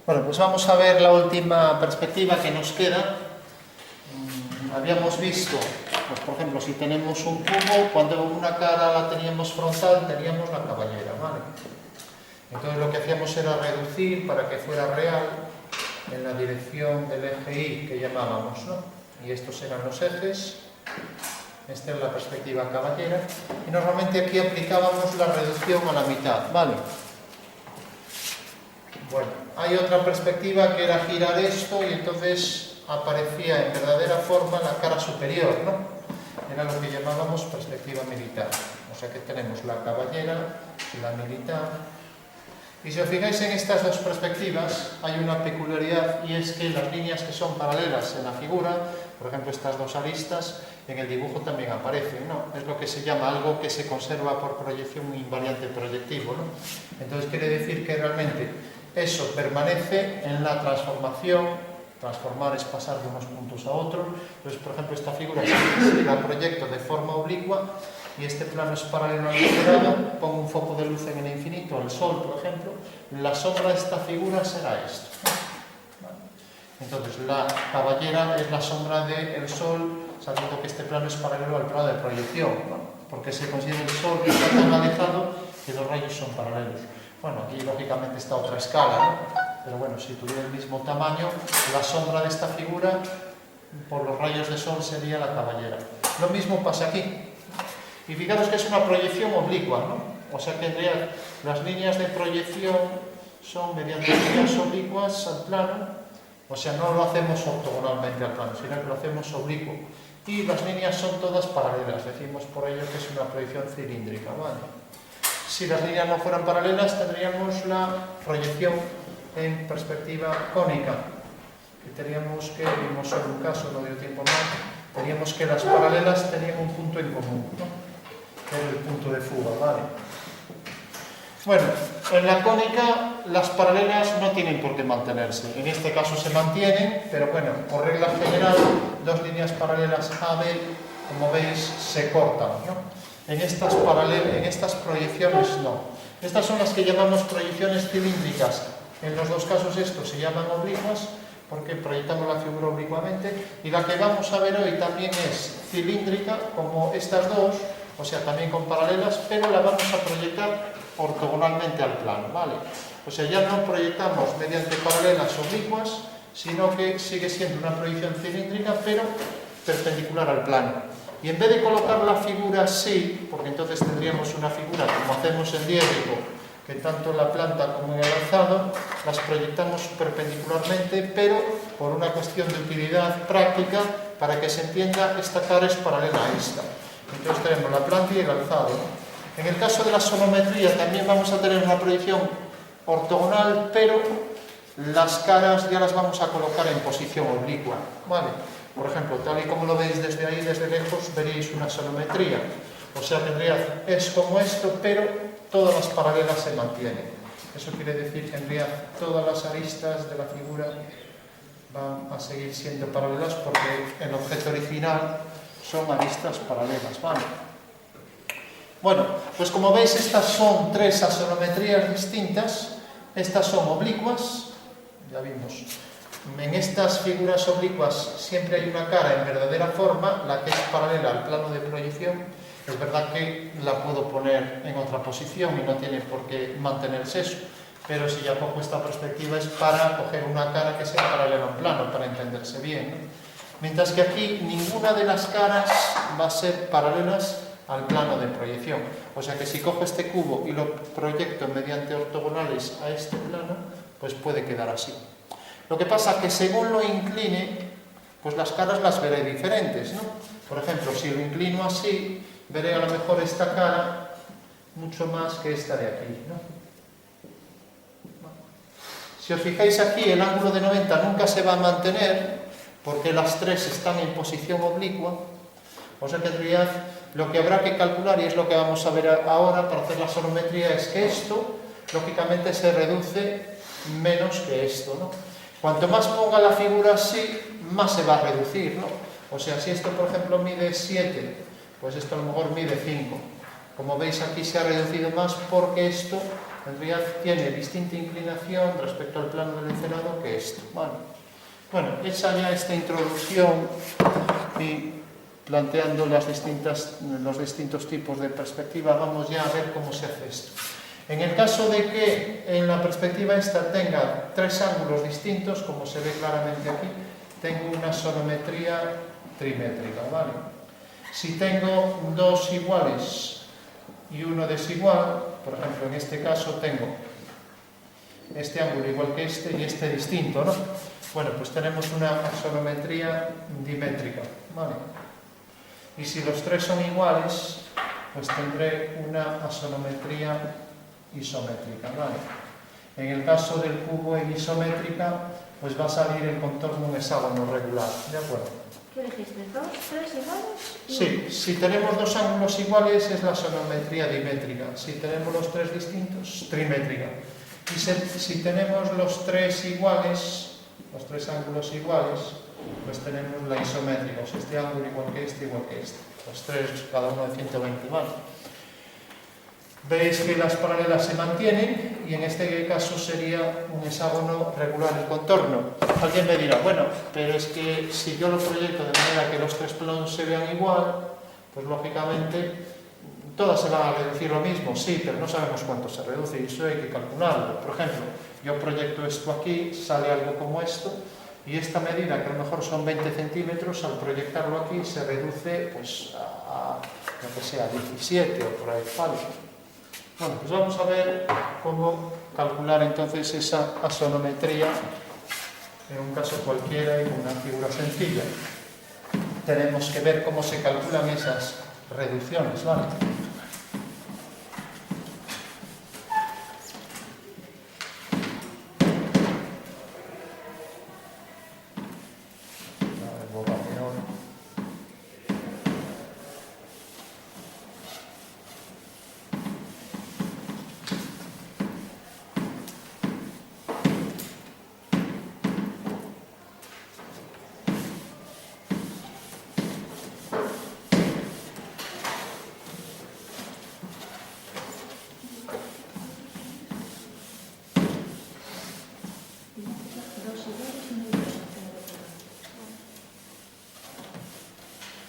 Bueno, pues vamos a ver la última perspectiva que nos queda. Habíamos visto, pues por ejemplo, si tenemos un cubo, cuando una cara la teníamos frontal, teníamos la caballera, ¿vale? Entonces lo que hacíamos era reducir para que fuera real en la dirección del eje Y que llamábamos, ¿no? Y estos eran los ejes. Esta es la perspectiva caballera. Y normalmente aquí aplicábamos la reducción a la mitad, ¿vale? Bueno, hay otra perspectiva que era girar esto y entonces aparecía en verdadera forma la cara superior, ¿no? Era lo que llamábamos perspectiva militar. O sea que tenemos la caballera y la militar. Y si os fijáis en estas dos perspectivas, hay una peculiaridad y es que las líneas que son paralelas en la figura, por ejemplo estas dos aristas, en el dibujo también aparecen, ¿no? Es lo que se llama algo que se conserva por proyección invariante proyectivo, ¿no? Entonces quiere decir que realmente eso permanece en la transformación. Transformar es pasar de unos puntos a otros. Entonces, por ejemplo, esta figura, si la proyecto de forma oblicua y este plano es paralelo al cuadrado, pongo un foco de luz en el infinito, el sol, por ejemplo, la sombra de esta figura será esto. Entonces, la caballera es la sombra del sol, sabiendo que este plano es paralelo al plano de proyección, ¿no? Porque se considera el sol que está tan alejado que los rayos son paralelos. Bueno, aquí lógicamente está otra escala, ¿no? Pero bueno, si tuviera el mismo tamaño, la sombra de esta figura por los rayos de sol sería la caballera. Lo mismo pasa aquí. Y fijaros que es una proyección oblicua, ¿no? O sea que en realidad las líneas de proyección son mediante líneas oblicuas al plano, o sea, no lo hacemos ortogonalmente al plano, sino que lo hacemos oblicuo. Y las líneas son todas paralelas, decimos por ello que es una proyección cilíndrica, ¿vale? Si las líneas no fueran paralelas, tendríamos la proyección en perspectiva cónica, que teníamos que, vimos solo un caso, no dio tiempo más, teníamos que las paralelas tenían un punto en común, ¿no? Que era el punto de fuga, ¿vale? Bueno, en la cónica las paralelas no tienen por qué mantenerse, en este caso se mantienen, pero bueno, por regla general, dos líneas paralelas AB, como veis, se cortan, ¿no? En estas proyecciones no. Estas son las que llamamos proyecciones cilíndricas. En los dos casos estos se llaman oblicuas porque proyectamos la figura oblicuamente, y la que vamos a ver hoy también es cilíndrica, como estas dos, o sea, también con paralelas, pero la vamos a proyectar ortogonalmente al plano, ¿vale? O sea, ya no proyectamos mediante paralelas oblicuas, sino que sigue siendo una proyección cilíndrica, pero perpendicular al plano. Y en vez de colocar la figura así, porque entonces tendríamos una figura como hacemos en diédrico, que tanto en la planta como en el alzado las proyectamos perpendicularmente, pero por una cuestión de utilidad práctica, para que se entienda, esta cara es paralela a esta. Entonces tenemos la planta y el alzado, ¿no? En el caso de la sonometría también vamos a tener una proyección ortogonal, pero las caras ya las vamos a colocar en posición oblicua, ¿vale? Por ejemplo, tal y como lo veis desde ahí, desde lejos, veréis una sonometría. O sea, tendría, es como esto, pero todas las paralelas se mantienen. Eso quiere decir que en realidad todas las aristas de la figura van a seguir siendo paralelas porque el objeto original son aristas paralelas, ¿vale? Bueno, pues como veis, estas son tres asonometrías distintas. Estas son oblicuas, ya vimos. En estas figuras oblicuas siempre hay una cara en verdadera forma, la que es paralela al plano de proyección. Es verdad que la puedo poner en otra posición y no tiene por qué mantenerse eso, pero si ya cojo esta perspectiva es para coger una cara que sea paralela a un plano, para entenderse bien, ¿no? Mientras que aquí ninguna de las caras va a ser paralelas al plano de proyección. O sea que si cojo este cubo y lo proyecto mediante ortogonales a este plano, pues puede quedar así. Lo que pasa es que según lo incline, pues las caras las veré diferentes, ¿no? Por ejemplo, si lo inclino así, veré a lo mejor esta cara mucho más que esta de aquí, ¿no? Si os fijáis aquí, el ángulo de 90 nunca se va a mantener porque las tres están en posición oblicua. O sea que en realidad lo que habrá que calcular, y es lo que vamos a ver ahora para hacer la sonometría, es que esto, lógicamente, se reduce menos que esto, ¿no? Cuanto más ponga la figura así, más se va a reducir, ¿no? O sea, si esto, por ejemplo, mide 7, pues esto a lo mejor mide 5. Como veis, aquí se ha reducido más porque esto en realidad tiene distinta inclinación respecto al plano del encenado que esto. Vale. Bueno, hecha ya esta introducción y planteando los distintos tipos de perspectiva, vamos ya a ver cómo se hace esto. En el caso de que en la perspectiva esta tenga tres ángulos distintos, como se ve claramente aquí, tengo una sonometría trimétrica, ¿vale? Si tengo dos iguales y uno desigual, por ejemplo, en este caso tengo este ángulo igual que este y este distinto, ¿no? Bueno, pues tenemos una sonometría dimétrica, ¿vale? Y si los tres son iguales, pues tendré una asonometría isométrica, ¿vale? En el caso del cubo en isométrica, pues va a salir el contorno un hexágono regular, ¿de acuerdo? ¿Qué dijiste? ¿Dos, tres iguales? Sí, si tenemos dos ángulos iguales es la sonometría dimétrica, si tenemos los tres distintos, trimétrica. Y si tenemos los tres iguales, los tres ángulos iguales, pues tenemos la isométrica, o sea, este ángulo igual que este, los tres, cada uno de 120, ¿vale? Veis que las paralelas se mantienen y en este caso sería un hexágono regular el contorno. Alguien me dirá, bueno, pero es que si yo lo proyecto de manera que los tres planos se vean igual, pues lógicamente todas se van a reducir lo mismo, sí, pero no sabemos cuánto se reduce y eso hay que calcularlo. Por ejemplo, yo proyecto esto aquí, sale algo como esto, y esta medida, que a lo mejor son 20 centímetros, al proyectarlo aquí se reduce pues, a lo que sea, 17 o por ahí, ¿vale? Bueno, pues vamos a ver cómo calcular entonces esa asonometría en un caso cualquiera y con una figura sencilla. Tenemos que ver cómo se calculan esas reducciones, ¿vale?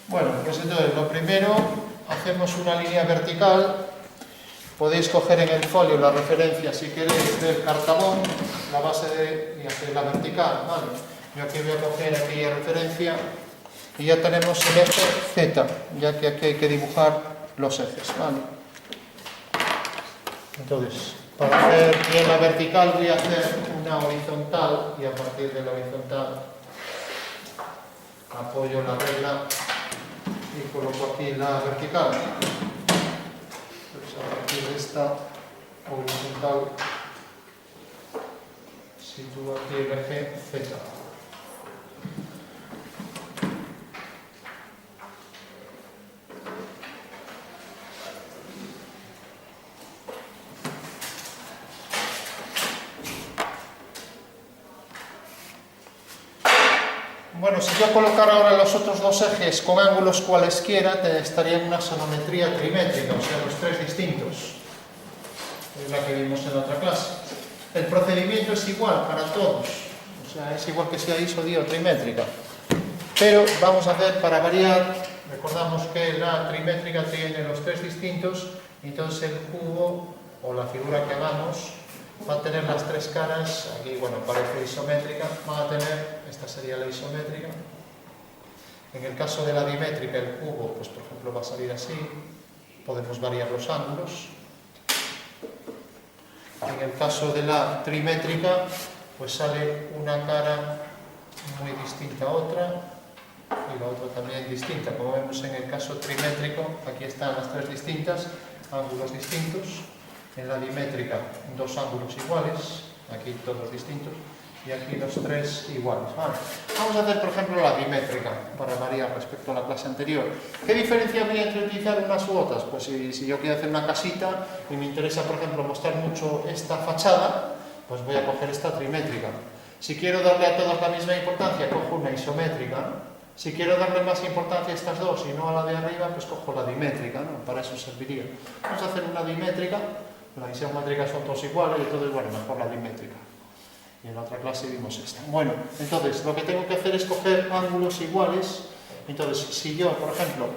Bueno, pues entonces lo primero, hacemos una línea vertical. Podéis coger en el folio la referencia, si queréis, del cartabón, la base y hacer la vertical, ¿vale? Yo aquí voy a coger aquella referencia y ya tenemos el eje Z, ya que aquí hay que dibujar los ejes, ¿vale? Entonces, para hacer bien la vertical voy a hacer una horizontal y a partir de la horizontal apoyo la regla y coloco aquí la vertical. Entonces, a partir de esta horizontal sitúo aquí el eje Z. Bueno, si yo colocara ahora los otros dos ejes con ángulos cualesquiera, estaría en una sonometría trimétrica, o sea, los tres distintos. Es la que vimos en la otra clase. El procedimiento es igual para todos, o sea, es igual que sea isodi o trimétrica. Pero vamos a hacer, para variar, recordamos que la trimétrica tiene los tres distintos, y entonces el cubo, o la figura que hagamos, va a tener las tres caras, aquí, bueno, parece isométrica, van a tener, esta sería la isométrica. En el caso de la dimétrica, el cubo, pues por ejemplo, va a salir así, podemos variar los ángulos. En el caso de la trimétrica, pues sale una cara muy distinta a otra, y la otra también distinta. Como vemos en el caso trimétrico, aquí están las tres distintas, ángulos distintos. En la dimétrica, dos ángulos iguales, aquí todos distintos, y aquí los tres iguales. Vale. Vamos a hacer, por ejemplo, la dimétrica, para variar respecto a la clase anterior. ¿Qué diferencia habría entre utilizar unas u otras? Pues si yo quiero hacer una casita y me interesa, por ejemplo, mostrar mucho esta fachada, pues voy a coger esta trimétrica. Si quiero darle a todas la misma importancia, cojo una isométrica. Si quiero darle más importancia a estas dos y no a la de arriba, pues cojo la dimétrica, ¿no? Para eso serviría. Vamos a hacer una dimétrica, las isométricas son todos iguales, entonces, bueno, mejor la dimétrica. Y en la otra clase vimos esta. Bueno, entonces, lo que tengo que hacer es coger ángulos iguales. Entonces, si yo, por ejemplo,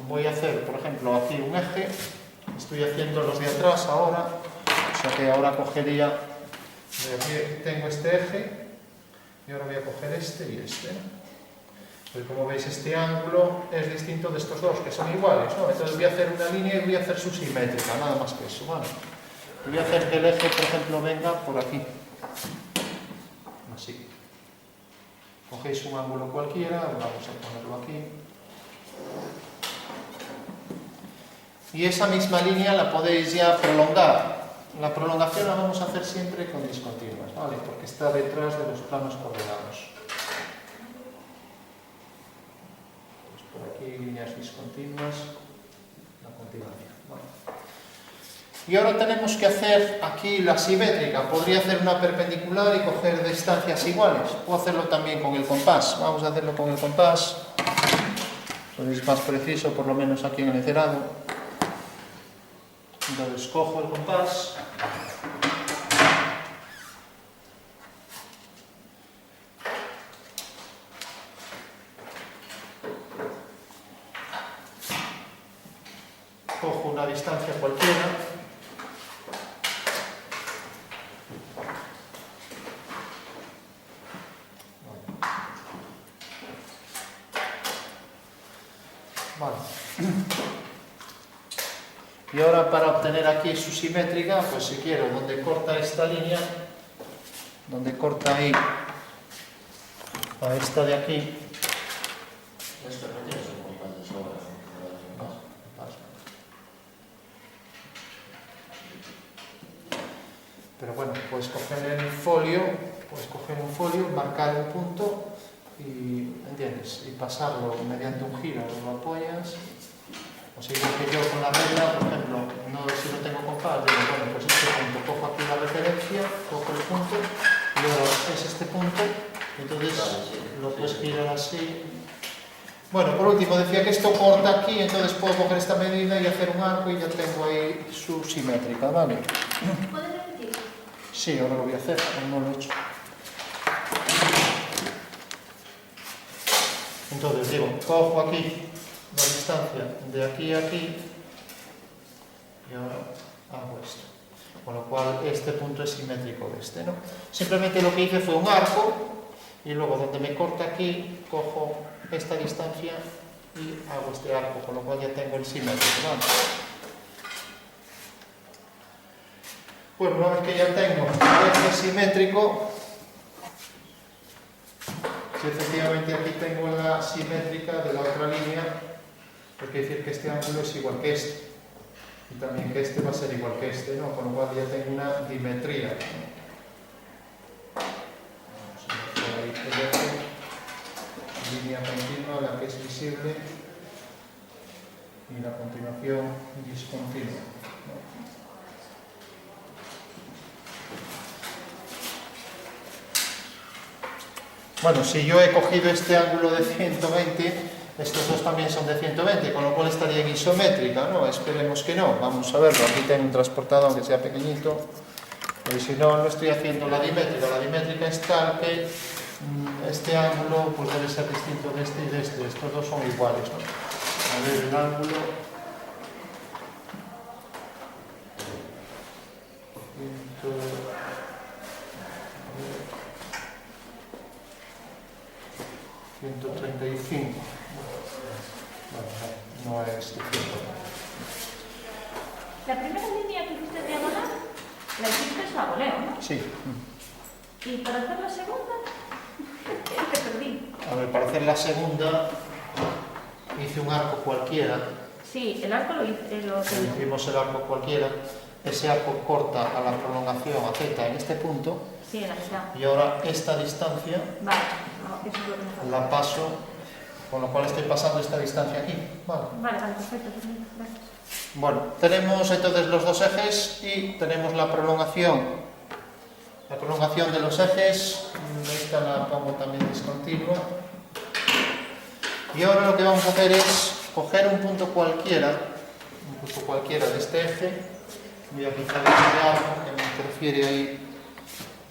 voy a hacer, por ejemplo, aquí un eje, estoy haciendo los de atrás ahora, o sea que ahora cogería, de aquí tengo este eje, y ahora voy a coger este y este. Pues como veis, este ángulo es distinto de estos dos, que son iguales, ¿no? Entonces voy a hacer una línea y voy a hacer su simétrica, nada más que eso, ¿vale? Voy a hacer que el eje, por ejemplo, venga por aquí. Así. Cogéis un ángulo cualquiera, vamos a ponerlo aquí. Y esa misma línea la podéis ya prolongar. La prolongación la vamos a hacer siempre con discontinuas, ¿vale? Porque está detrás de los planos coordenados. Pues por aquí líneas discontinuas, la continuación. Vale. Y ahora tenemos que hacer aquí la simétrica. Podría hacer una perpendicular y coger distancias iguales. Puedo hacerlo también con el compás. Vamos a hacerlo con el compás. Es más preciso, por lo menos aquí en el encerado. Entonces cojo el compás. Cojo una distancia cualquiera. Vale. Y ahora para obtener aquí su simétrica, pues si quiero, donde corta esta línea, donde corta ahí a esta de aquí, pero bueno, puedes coger el folio, marcar un punto y, ¿entiendes? Y pasarlo mediante un giro, lo apoyas. O sea, igual que yo con la regla, por ejemplo, no, si no tengo compás, digo, bueno, pues este punto, cojo aquí la referencia, cojo el punto, y ahora es este punto, entonces lo puedes girar así. Bueno, por último, decía que esto corta aquí, entonces puedo coger esta medida y hacer un arco y ya tengo ahí su simétrica, ¿vale? ¿Puedes repetir? Sí, ahora lo voy a hacer, aún no lo he hecho. Entonces digo, cojo aquí la distancia de aquí a aquí y ahora hago esto, con lo cual este punto es simétrico de este, ¿no? Simplemente lo que hice fue un arco y luego donde me corta aquí cojo esta distancia y hago este arco, con lo cual ya tengo el simétrico, ¿vale? Bueno, una vez que ya tengo este simétrico, si efectivamente aquí tengo la simétrica de la otra línea, pues quiere decir que este ángulo es igual que este. Y también que este va a ser igual que este, ¿no? Con lo cual ya tengo una dimetría. Vamos a hacer ahí el eje, línea continua, la que es visible, y la continuación discontinua. Bueno, si yo he cogido este ángulo de 120, estos dos también son de 120, con lo cual estaría en isométrica, ¿no? Esperemos que no. Vamos a verlo. Aquí tengo un transportador aunque sea pequeñito. Y si no, no estoy haciendo la dimétrica. La dimétrica es tal que este ángulo pues debe ser distinto de este y de este. Estos dos son iguales, ¿no? A ver, el ángulo... 135. Bueno, no es suficiente. La primera línea que hiciste diagonal, la hiciste a voleo, ¿no? Sí. ¿Y para hacer la segunda? Te perdí. A ver, para hacer la segunda hice un arco cualquiera. Sí, el arco lo hice. Hicimos el arco cualquiera. Ese arco corta a la prolongación a z en este punto. Sí, en la mitad. Y ahora esta distancia Vale, no, eso es lo que me falta. la paso, con lo cual estoy pasando esta distancia aquí. Vale. Vale, perfecto. Gracias. Bueno, tenemos entonces los dos ejes y tenemos la prolongación. La prolongación de los ejes, esta la pongo también discontinua. Y ahora lo que vamos a hacer es coger un punto cualquiera de este eje. Voy a quitar este arco que me interfiere ahí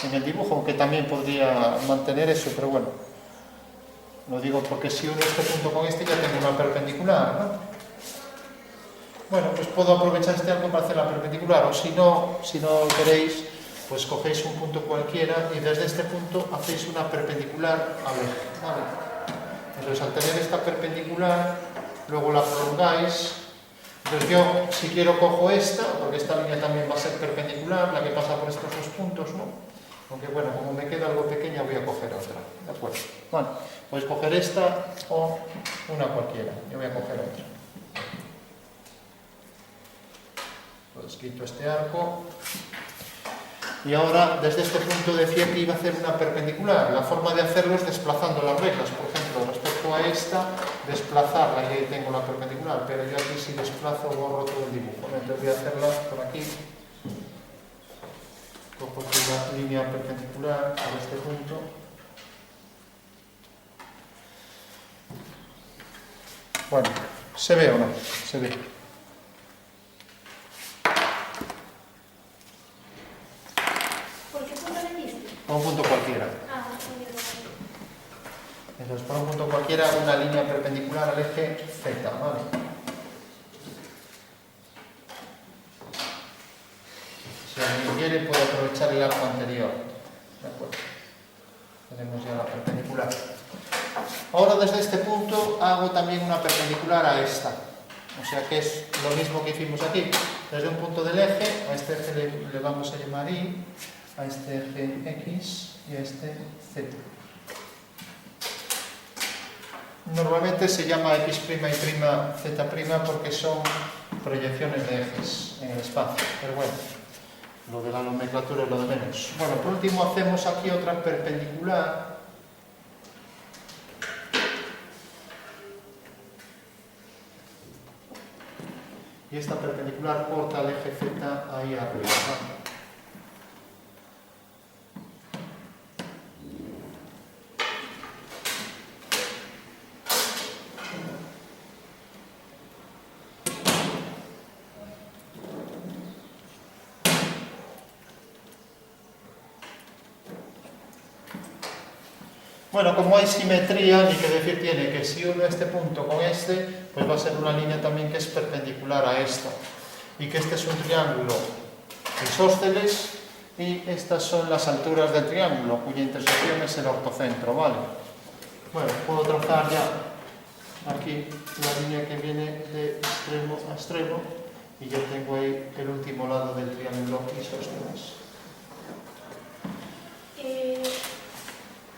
en el dibujo, aunque también podría mantener eso, pero bueno, lo digo porque si uno este punto con este ya tengo una perpendicular, ¿no? Bueno, pues puedo aprovechar este arco para hacer la perpendicular, o si no queréis, pues cogéis un punto cualquiera y desde este punto hacéis una perpendicular al eje, ¿vale? Entonces al tener esta perpendicular, luego la prolongáis. Entonces yo, si quiero, cojo esta, porque esta línea también va a ser perpendicular, la que pasa por estos dos puntos, ¿no? Aunque bueno, como me queda algo pequeña, voy a coger otra, ¿de acuerdo? Bueno, podéis coger esta o una cualquiera, yo voy a coger otra. Pues quito este arco. Y ahora, desde este punto decía que iba a hacer una perpendicular. La forma de hacerlo es desplazando las reglas. Por ejemplo, respecto a esta, desplazarla y ahí tengo la perpendicular. Pero yo aquí si desplazo borro todo el dibujo. Entonces voy a hacerla por aquí. Cojo aquí una línea perpendicular a este punto. Bueno, ¿se ve o no? Se ve. Por un punto cualquiera. Entonces, por un punto cualquiera, una línea perpendicular al eje Z, ¿vale? Si alguien quiere, puede aprovechar el arco anterior. ¿De acuerdo? Tenemos ya la perpendicular. Ahora, desde este punto, hago también una perpendicular a esta. O sea que es lo mismo que hicimos aquí. Desde un punto del eje, a este eje le vamos a llamar Y, a este eje X y a este Z. Normalmente se llama X' y Z' porque son proyecciones de ejes en el espacio, pero bueno, lo de la nomenclatura es lo de menos. Bueno, por último hacemos aquí otra perpendicular. Y esta perpendicular corta el eje Z ahí arriba, ¿no? Bueno, como hay simetría, ni que decir tiene que si uno este punto con este, pues va a ser una línea también que es perpendicular a esta. Y que este es un triángulo isósceles y estas son las alturas del triángulo, cuya intersección es el ortocentro, ¿vale? Bueno, puedo trazar ya aquí la línea que viene de extremo a extremo y ya tengo ahí el último lado del triángulo isósceles.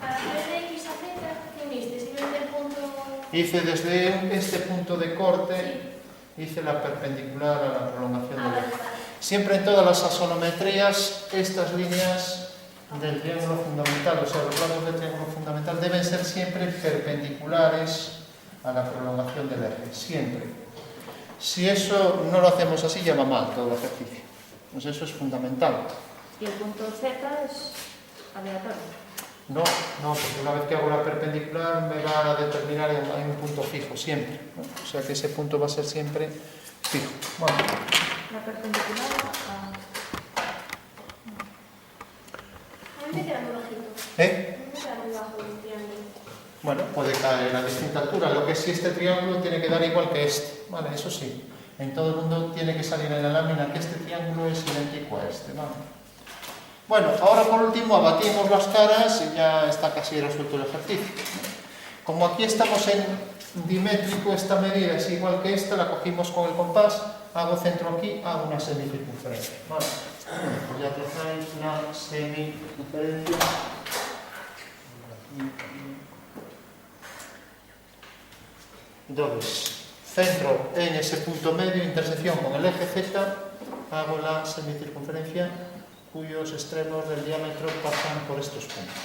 Para hacer de X a Z, ¿qué uniste? Simplemente el punto... Hice desde este punto de corte, hice la perpendicular a la prolongación del eje. Siempre en todas las axonometrías, estas líneas del triángulo fundamental, o sea, los lados del triángulo fundamental, deben ser siempre perpendiculares a la prolongación del eje, siempre. Si eso no lo hacemos así, ya va mal todo el ejercicio. Pues eso es fundamental. Y el punto Z es aleatorio. No, porque una vez que hago la perpendicular me va a determinar en un punto fijo, siempre, ¿no? O sea que ese punto va a ser siempre fijo. Bueno. La perpendicular a... ¿A dónde queda muy bajito? ¿Dónde queda muy bajo el triángulo? Bueno, puede caer a distinta altura. Lo que sí, este triángulo tiene que dar igual que este, ¿vale? Eso sí. En todo el mundo tiene que salir en la lámina que este triángulo es idéntico a este, ¿vale? Bueno, ahora por último abatimos las caras y ya está casi resuelto el ejercicio. Como aquí estamos en dimétrico, esta medida es igual que esta, la cogimos con el compás, hago centro aquí, hago una semicircunferencia. Vale. Pues ya trazáis la semicircunferencia. Entonces, centro en ese punto medio, intersección con el eje Z, hago la semicircunferencia cuyos extremos del diámetro pasan por estos puntos.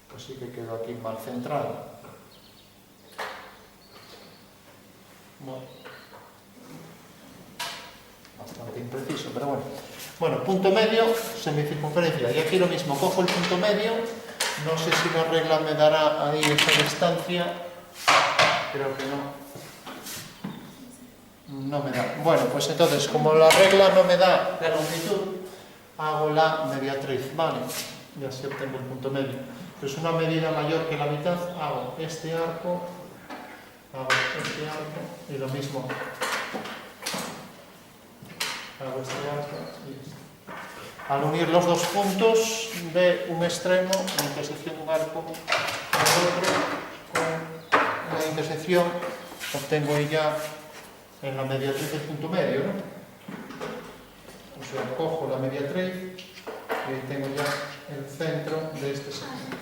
Pues sí que quedó aquí mal centrado. Bastante impreciso, pero bueno. Bueno, punto medio, semicircunferencia. Y aquí lo mismo, cojo el punto medio No sé si la regla me dará ahí esa distancia. Creo que no. No me da. Bueno, pues entonces, como la regla no me da la longitud, hago la mediatriz, ¿vale? Y así obtengo el punto medio. Pues una medida mayor que la mitad, hago este arco y lo mismo. Hago este arco y este. Al unir los dos puntos de un extremo, la intersección de un arco con el otro, con la intersección, obtengo ya en la mediatriz del punto medio, ¿no? O sea, cojo la mediatriz y ahí tengo ya el centro de este segmento.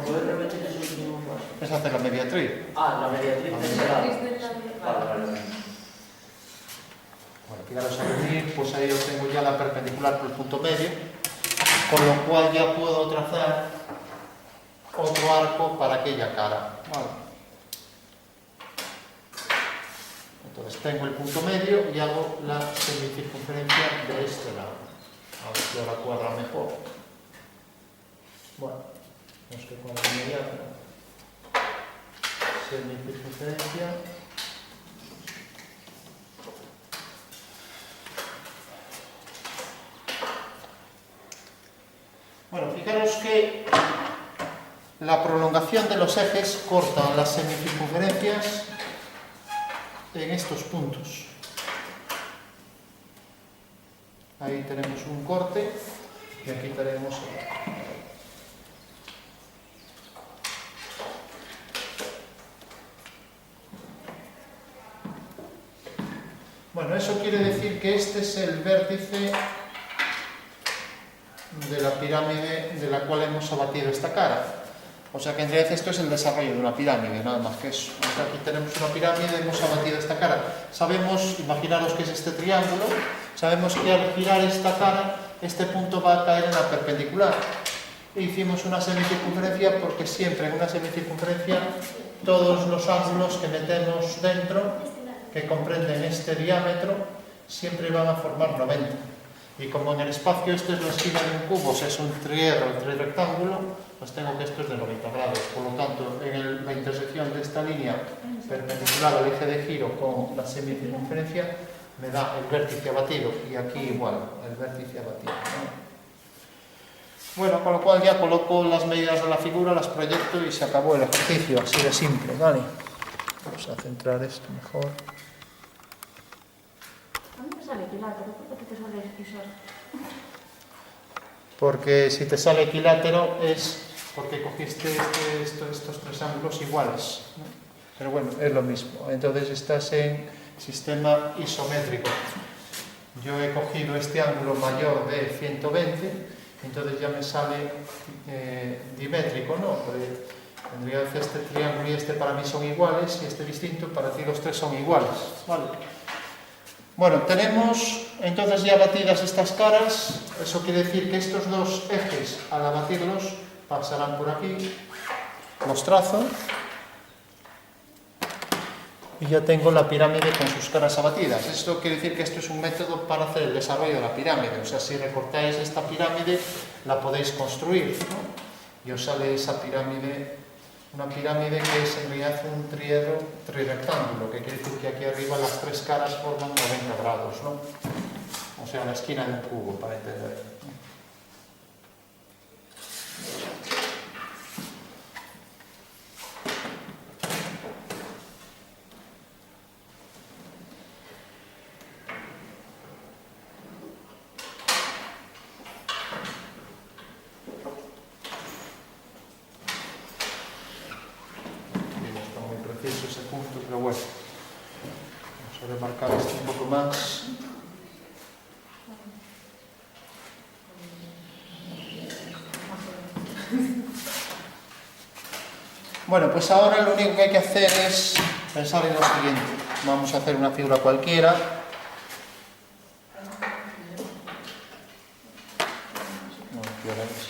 ¿Puedes repetir ese último paso? Es hacer la mediatriz. La mediatriz La es mediatriz la... Vale. Bueno, fijaros, al unir, pues ahí obtengo ya la perpendicular por el punto medio, con lo cual ya puedo trazar otro arco para aquella cara. Vale. Entonces tengo el punto medio y hago la semicircunferencia de este lado. A ver si ahora cuadra mejor. Bueno, no es que cuadra inmediato. Semicircunferencia. Bueno, fijaros que la prolongación de los ejes corta las semicircunferencias en estos puntos. Ahí tenemos un corte y aquí tenemos otro. Bueno, eso quiere decir que este es el vértice de la pirámide de la cual hemos abatido esta cara. O sea que en realidad esto es el desarrollo de una pirámide, nada más que eso. O sea, aquí tenemos una pirámide, hemos abatido esta cara. Sabemos, imaginaros que es este triángulo, sabemos que al girar esta cara, este punto va a caer en la perpendicular. E hicimos una semicircunferencia porque siempre en una semicircunferencia todos los ángulos que metemos dentro, que comprenden este diámetro, siempre van a formar 90. Y como en el espacio esto es la esquina de un cubo, o sea, es un trirrectángulo, pues tengo que esto es de 90 grados. Por lo tanto, en la intersección de esta línea perpendicular al eje de giro con la semicircunferencia, me da el vértice abatido. Y aquí igual, el vértice abatido, ¿no? Bueno, con lo cual ya coloco las medidas de la figura, las proyecto y se acabó el ejercicio, así de simple, ¿vale? Vamos a centrar esto mejor. A mí me sale equilátero, ¿por qué te sale eso? Porque si te sale equilátero es porque cogiste estos tres ángulos iguales, ¿no? Pero bueno, es lo mismo. Entonces estás en sistema isométrico. Yo he cogido este ángulo mayor de 120, entonces ya me sale dimétrico, ¿no? Porque en realidad este triángulo y este para mí son iguales y este distinto, para ti los tres son iguales, ¿vale? Bueno, tenemos entonces ya batidas estas caras. Eso quiere decir que estos dos ejes, al abatirlos, pasarán por aquí. Los trazo. Y ya tengo la pirámide con sus caras abatidas. Esto quiere decir que esto es un método para hacer el desarrollo de la pirámide. O sea, si recortáis esta pirámide, la podéis construir, ¿no? Y os sale esa pirámide. Una pirámide que es en realidad un trirrectángulo, que quiere decir que aquí arriba las tres caras forman 90 grados, ¿no? O sea, la esquina de un cubo, para entender. Ese punto, pero bueno, vamos a remarcar esto un poco más. Bueno, pues ahora lo único que hay que hacer es pensar en lo siguiente. Vamos a hacer una figura cualquiera. ¿Qué hora es?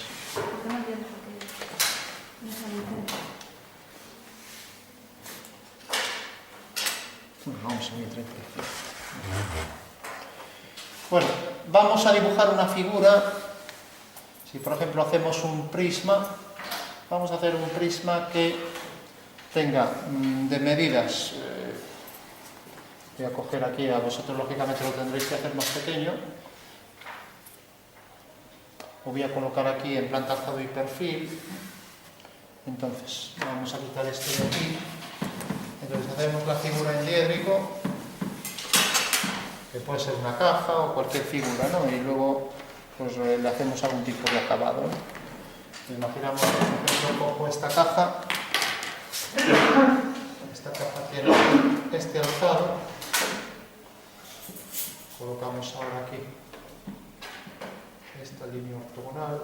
Vamos a ir 35. Bueno, vamos a dibujar una figura. Si por ejemplo hacemos un prisma, Vamos a hacer un prisma que tenga de medidas, voy a coger aquí, a vosotros lógicamente lo tendréis que hacer más pequeño, lo voy a colocar aquí en planta, alzado y perfil. Entonces vamos a quitar esto de aquí. Entonces hacemos la figura en diédrico, que puede ser una caja o cualquier figura, ¿no? Y luego pues le hacemos algún tipo de acabado, ¿no? Imaginamos que, por ejemplo, cojo esta caja tiene este alzado, colocamos ahora aquí esta línea ortogonal,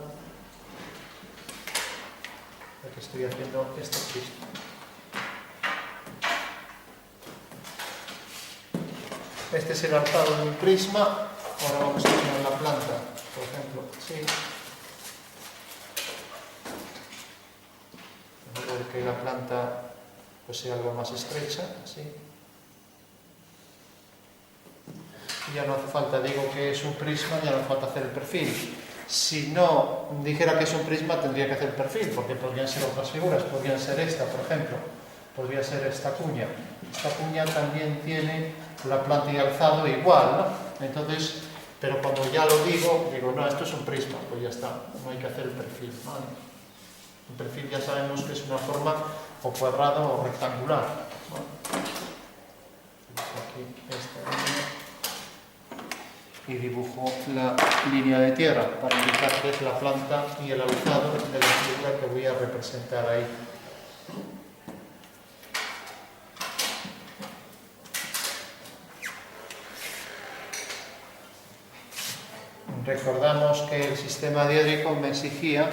ya que estoy haciendo este prisma. Este es el alzado de un prisma. Ahora vamos a poner la planta, por ejemplo, así. Vamos a ver que la planta pues sea algo más estrecha, así. Y ya no hace falta, digo que es un prisma, ya no hace falta hacer el perfil. Si no dijera que es un prisma, tendría que hacer el perfil, porque podrían ser otras figuras, podrían ser esta, por ejemplo, podría ser esta cuña. Esta cuña también tiene la planta y alzado igual, ¿no? Entonces, pero cuando ya lo digo, no, esto es un prisma, pues ya está, no hay que hacer el perfil, ¿vale? El perfil ya sabemos que es una forma o cuadrada o rectangular, ¿vale? Aquí esta línea y dibujo la línea de tierra para indicar que es la planta y el alzado de la figura que voy a representar ahí. Recordamos que el sistema diédrico me exigía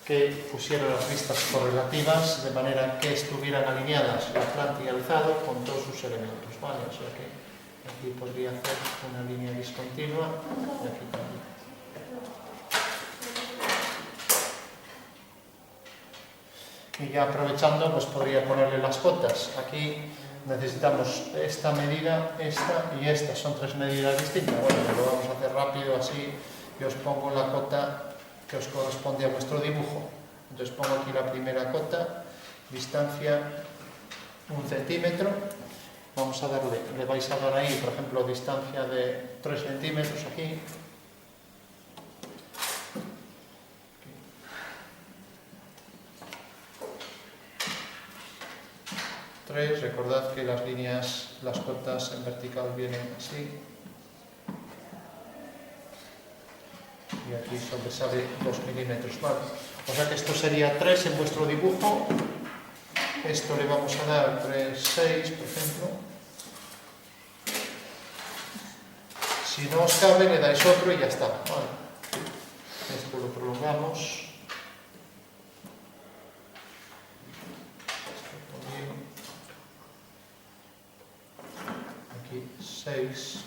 que pusiera las vistas correlativas de manera que estuvieran alineadas la planta y alzado con todos sus elementos, ¿vale? O sea que aquí podría hacer una línea discontinua y aquí también. Y ya aprovechando, pues podría ponerle las cotas. Aquí necesitamos esta medida, esta y esta. Son tres medidas distintas. Bueno, lo vamos a hacer rápido así. Yo os pongo la cota que os corresponde a vuestro dibujo. Entonces pongo aquí la primera cota, distancia 1 centímetro. Vamos a darle, le vais a dar ahí, por ejemplo, distancia de 3 centímetros aquí. 3, recordad que las líneas, las cotas en vertical vienen así. Y aquí sobresale 2 milímetros, ¿vale? O sea que esto sería 3 en vuestro dibujo. Esto le vamos a dar 3, 6, por ejemplo. Si no os cabe, le dais otro y ya está, ¿vale? Esto lo prolongamos. Aquí 6.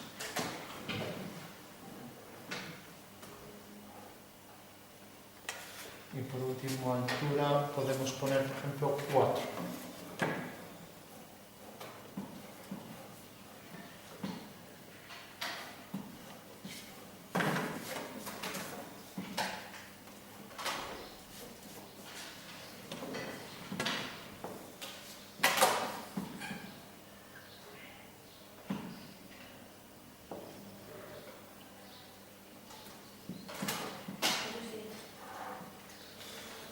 Y por último, altura, podemos poner, por ejemplo, 4.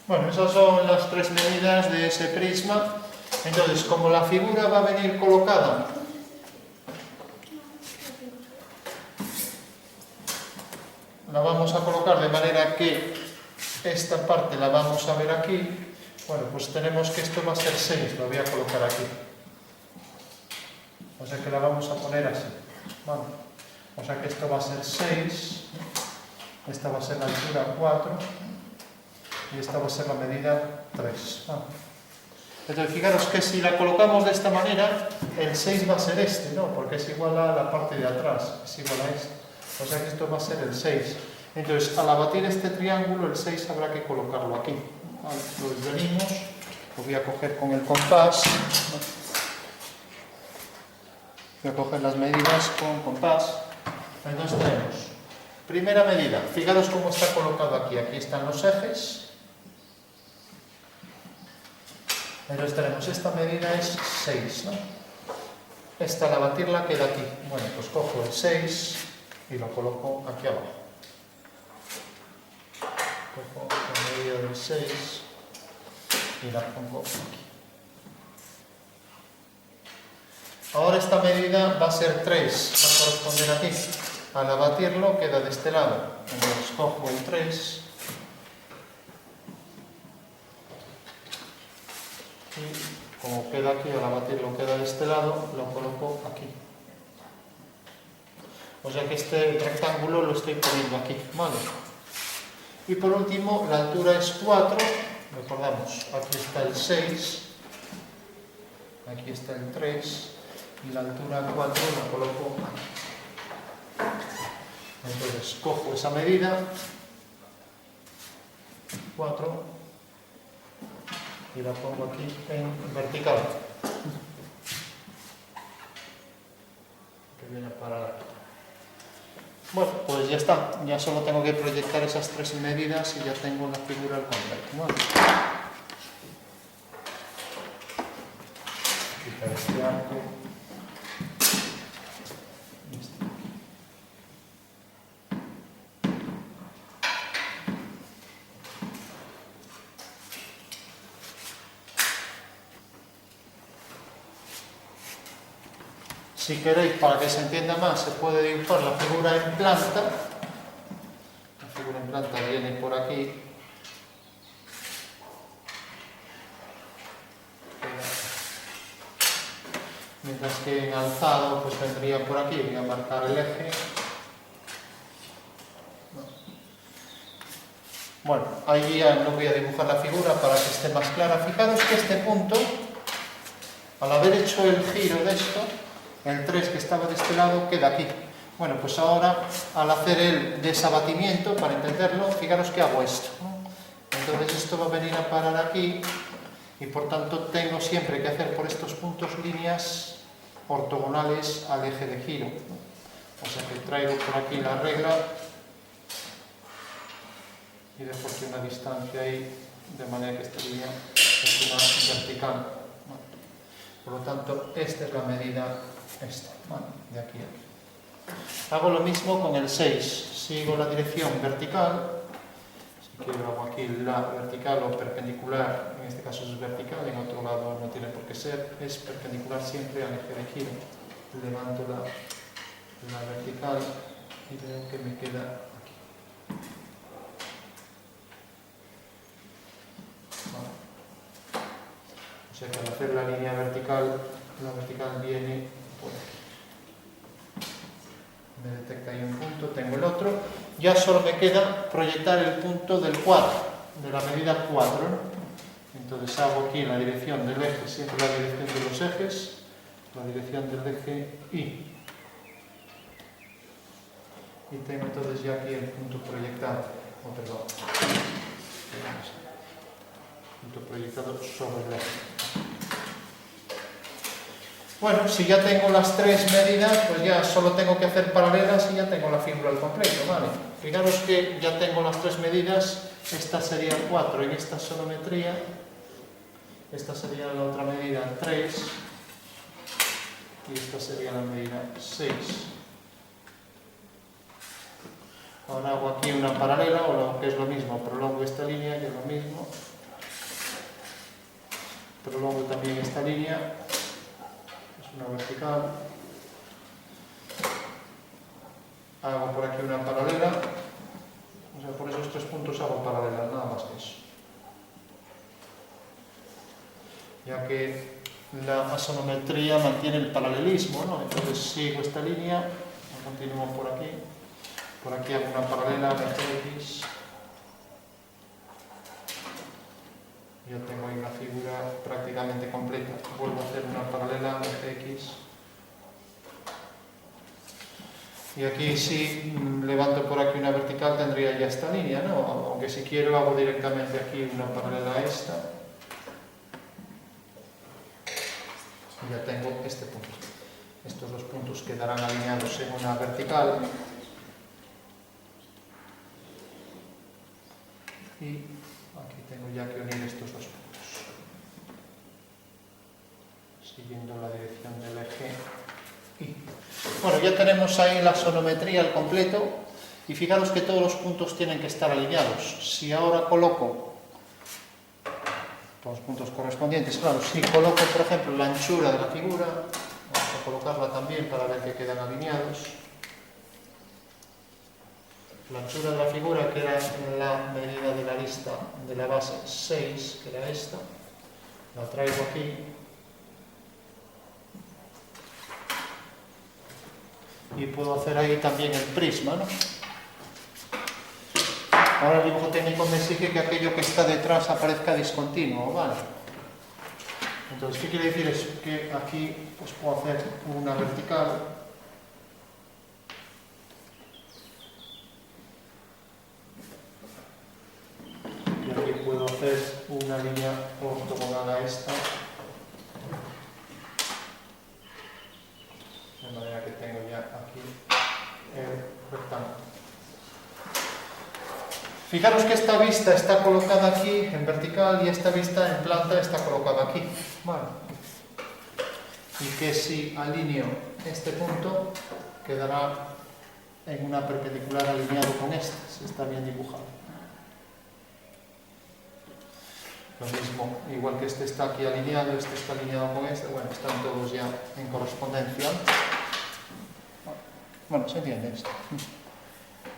Bueno, esas son las 3 medidas de ese prisma. Entonces, como la figura va a venir colocada la vamos a colocar de manera que esta parte la vamos a ver aquí. Bueno, pues tenemos que esto va a ser 6, lo voy a colocar aquí. O sea que la vamos a poner así. Vale. O sea que esto va a ser 6, esta va a ser la altura 4. Y esta va a ser la medida 3. Entonces, fijaros que si la colocamos de esta manera, el 6 va a ser este, ¿no? Porque es igual a la parte de atrás, es igual a este. O sea que esto va a ser el 6. Entonces, al abatir este triángulo, el 6 habrá que colocarlo aquí. Vale, lo desvenimos, lo voy a coger con el compás. Voy a coger las medidas con compás. Entonces tenemos, primera medida, fijaros cómo está colocado aquí. Aquí están los ejes. Entonces tenemos, esta medida es 6, ¿no? Esta al abatirla queda aquí. Bueno, pues cojo el 6 y lo coloco aquí abajo. Cojo la medida del 6 y la pongo aquí. Ahora esta medida va a ser 3, va a corresponder aquí. Al abatirlo queda de este lado. Entonces cojo el 3 y como queda aquí, al abatirlo queda de este lado, lo coloco aquí. O sea que este rectángulo lo estoy poniendo aquí, ¿vale? Y por último, la altura es 4, recordamos, aquí está el 6, aquí está el 3, y la altura 4 la coloco aquí. Entonces cojo esa medida, 4, y la pongo aquí en vertical, que viene a parar aquí. Bueno, pues ya está, ya solo tengo que proyectar esas 3 medidas y ya tengo la figura al completo, ¿vale? Quitar este arco. Si queréis, para que se entienda más, se puede dibujar la figura en planta. La figura en planta viene por aquí. Mientras que en alzado, pues vendría por aquí. Voy a marcar el eje. Bueno, ahí ya no voy a dibujar la figura para que esté más clara. Fijaros que este punto, al haber hecho el giro de esto, el 3 que estaba de este lado queda aquí. Bueno, pues ahora al hacer el desabatimiento, para entenderlo, fijaros que hago esto, ¿no? Entonces esto va a venir a parar aquí y por tanto tengo siempre que hacer por estos puntos líneas ortogonales al eje de giro, ¿no? O sea que traigo por aquí la regla y dejo aquí una distancia ahí, de manera que esta línea es una vertical, ¿no? Por lo tanto, esta es la medida esta, ¿vale? De aquí a aquí. Hago lo mismo con el 6, sigo la dirección vertical, si quiero hago aquí la vertical o perpendicular, en este caso es vertical, en otro lado no tiene por qué ser, es perpendicular siempre al eje de giro. Levanto la vertical y veo que me queda aquí. ¿Vale? O sea que al hacer la línea vertical, la vertical viene por aquí. Me detecta ahí un punto, tengo el otro. Ya solo me queda proyectar el punto del 4, de la medida 4, ¿no? Entonces hago aquí la dirección del eje, siempre la dirección de los ejes, la dirección del eje Y. Y tengo entonces ya aquí el punto proyectado, perdón, punto proyectado sobre el eje. Bueno, si ya tengo las 3 medidas, pues ya solo tengo que hacer paralelas y ya tengo la figura al completo, ¿vale? Fijaros que ya tengo las 3 medidas, esta sería 4 en esta sonometría, esta sería la otra medida 3 y esta sería la medida 6. Ahora hago aquí una paralela, o lo que es lo mismo, prolongo esta línea, que es lo mismo, prolongo también esta línea, una vertical, hago por aquí una paralela, o sea, por esos 3 puntos hago paralelas, nada más que eso. Ya que la asonometría mantiene el paralelismo, ¿no? Entonces sigo esta línea, continúo por aquí hago una paralela, el eje X, ya tengo ahí una figura prácticamente completa. Vuelvo a hacer una paralela al eje X. Y aquí si levanto por aquí una vertical tendría ya esta línea, ¿no? Aunque si quiero hago directamente aquí una paralela a esta. Y ya tengo este punto. Estos 2 puntos quedarán alineados en una vertical. Y aquí tengo ya que unir estos 2 puntos. siguiendo la dirección del eje Y. Bueno, ya tenemos ahí la sonometría al completo y fijaros que todos los puntos tienen que estar alineados. Si ahora coloco los puntos correspondientes, claro, si coloco por ejemplo la anchura de la figura, vamos a colocarla también para ver que quedan alineados. La anchura de la figura, que era la medida de la lista de la base 6, que era esta, la traigo aquí. Y puedo hacer ahí también el prisma, ¿no? Ahora el dibujo técnico me exige que aquello que está detrás aparezca discontinuo, ¿vale? Entonces, ¿qué quiere decir? Es que aquí pues, puedo hacer una vertical. Y aquí puedo hacer una línea ortogonal a esta. De manera que tengo ya aquí el rectángulo. Fijaros que esta vista está colocada aquí en vertical y esta vista en planta está colocada aquí. Bueno. Y que si alineo este punto, quedará en una perpendicular alineado con este, si está bien dibujado. Lo mismo, igual que este está aquí alineado, este está alineado con este, bueno, están todos ya en correspondencia. Bueno, se entiende esto.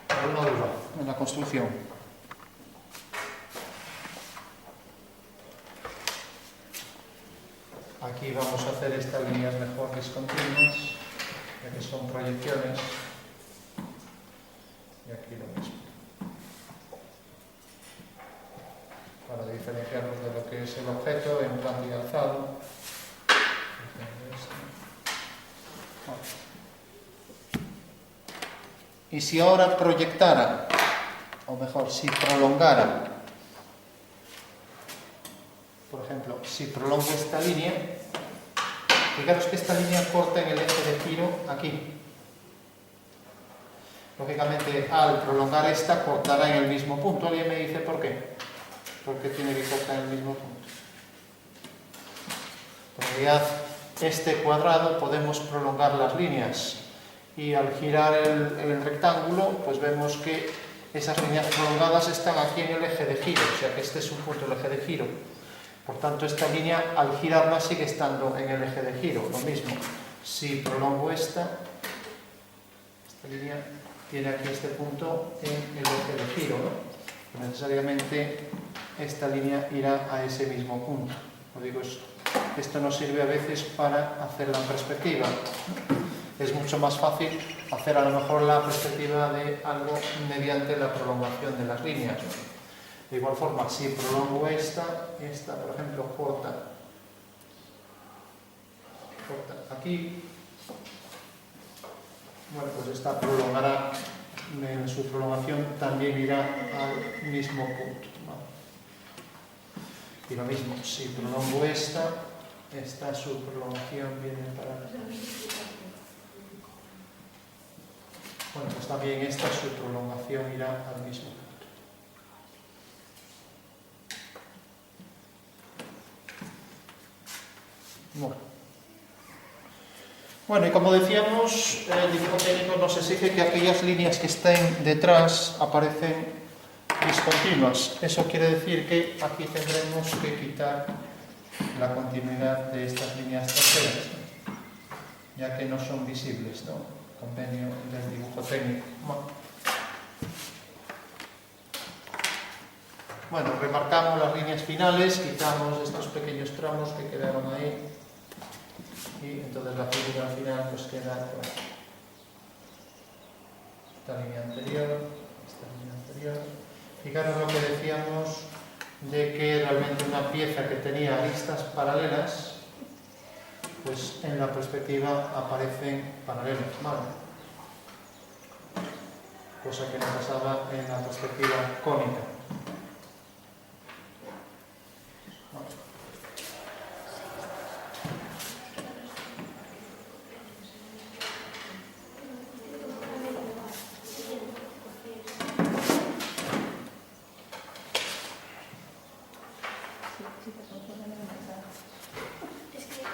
¿Alguna duda en la construcción? Aquí vamos a hacer estas líneas mejor discontinuas, ya que son proyecciones. Y aquí lo mismo. Para diferenciarnos de lo que es el objeto en plano y alzado. Y si ahora proyectara, o mejor, si prolongara, por ejemplo, si prolongo esta línea, fijaros que esta línea corta en el eje de giro aquí. Lógicamente, al prolongar esta, cortará en el mismo punto. ¿Alguien me dice por qué? ¿Por qué tiene que cortar en el mismo punto? En realidad, este cuadrado podemos prolongar las líneas. Y al girar el rectángulo, pues vemos que esas líneas prolongadas están aquí en el eje de giro, o sea que este es un punto del eje de giro. Por tanto, esta línea, al girarla, sigue estando en el eje de giro. Lo mismo, si prolongo esta línea tiene aquí este punto en el eje de giro, ¿no? Necesariamente esta línea irá a ese mismo punto. Lo digo, esto nos sirve a veces para hacer la perspectiva. Es mucho más fácil hacer a lo mejor la perspectiva de algo mediante la prolongación de las líneas, ¿no? De igual forma, si prolongo esta por ejemplo, corta aquí, bueno, pues esta prolongará, en su prolongación también irá al mismo punto, ¿vale? Y lo mismo, si prolongo esta su prolongación viene para... Bueno, pues también su prolongación irá al mismo punto. Bueno, y como decíamos, el dibujo técnico nos exige que aquellas líneas que estén detrás aparecen discontinuas. Eso quiere decir que aquí tendremos que quitar la continuidad de estas líneas traseras, ¿no? Ya que no son visibles, ¿no? Convenio del dibujo técnico. Bueno, remarcamos las líneas finales, quitamos estos pequeños tramos que quedaron ahí y entonces la figura final pues queda con esta línea anterior. Fijaros lo que decíamos de que realmente una pieza que tenía aristas paralelas, pues en la perspectiva aparecen paralelas, ¿vale? Cosa que no pasaba en la perspectiva cónica.